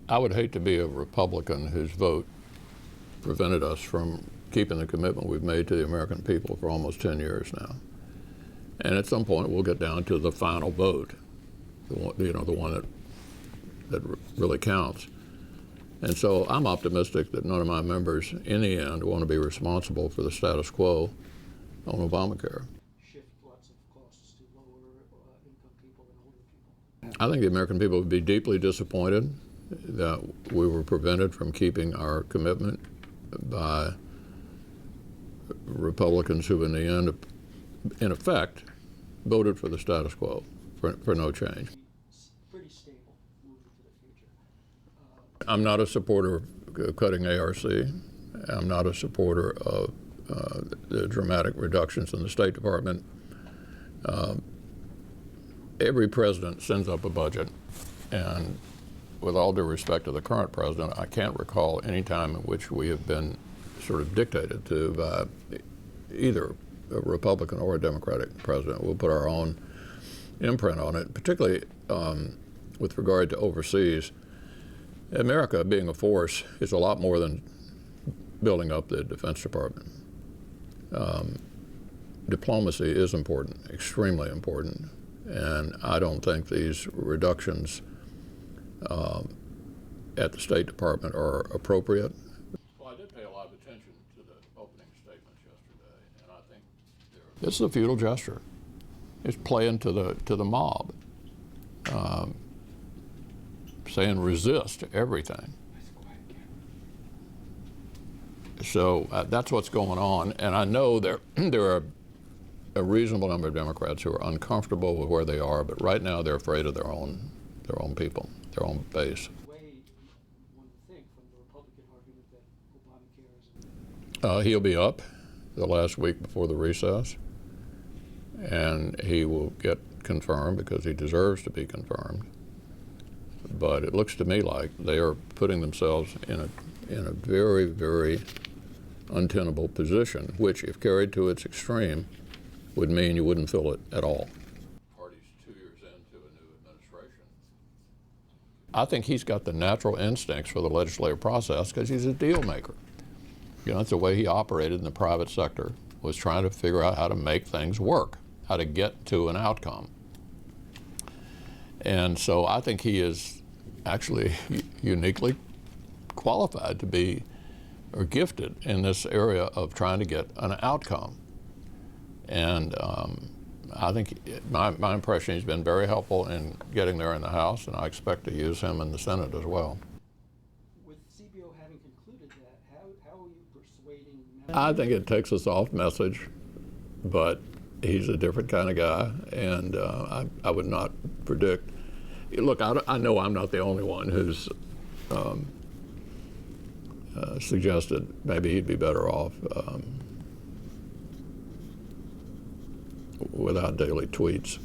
I would hate to be a Republican whose vote prevented us from keeping the commitment we've made to the American people for almost 10 years now. And at some point, we'll get down to the final vote, the one that really counts. And so I'm optimistic that none of my members, in the end, want to be responsible for the status quo on Obamacare. Shift lots of costs to lower income people and older people. I think the American people would be deeply disappointed that we were prevented from keeping our commitment by Republicans who, in the end, in effect, voted for the status quo, for no change. Pretty stable moving to the future. I'm not a supporter of cutting ARC. I'm not a supporter of the dramatic reductions in the State Department. Every president sends up a budget, and with all due respect to the current president, I can't recall any time in which we have been sort of dictated to by either a Republican or a Democratic president. We'll put our own imprint on it, particularly with regard to overseas. America, being a force, is a lot more than building up the Defense Department. Diplomacy is important, extremely important, and I don't think these reductions at the State Department are appropriate. Well, I did pay a lot of attention to the opening statements yesterday, and I think this is a futile gesture. It's playing to the mob, saying resist everything. So that's what's going on, and I know there are a reasonable number of Democrats who are uncomfortable with where they are, but right now they're afraid of their own people, their own base. One would think from the Republican argument that Obamacare is. He'll be up the last week before the recess, and he will get confirmed because he deserves to be confirmed. But it looks to me like they are putting themselves in a very, very untenable position, which, if carried to its extreme, would mean you wouldn't fill it at all. Party's 2 years into a new administration. I think he's got the natural instincts for the legislative process because he's a deal maker. You know, that's the way he operated in the private sector, was trying to figure out how to make things work, how to get to an outcome. And so I think he is actually uniquely qualified to be, or gifted in this area of trying to get an outcome. And I think my impression, he's been very helpful in getting there in the House, and I expect to use him in the Senate as well. With CBO having concluded that, how are you persuading? I think it takes a soft message, but he's a different kind of guy, and I would not predict. Look, I know I'm not the only one who's suggested maybe he'd be better off without daily tweets.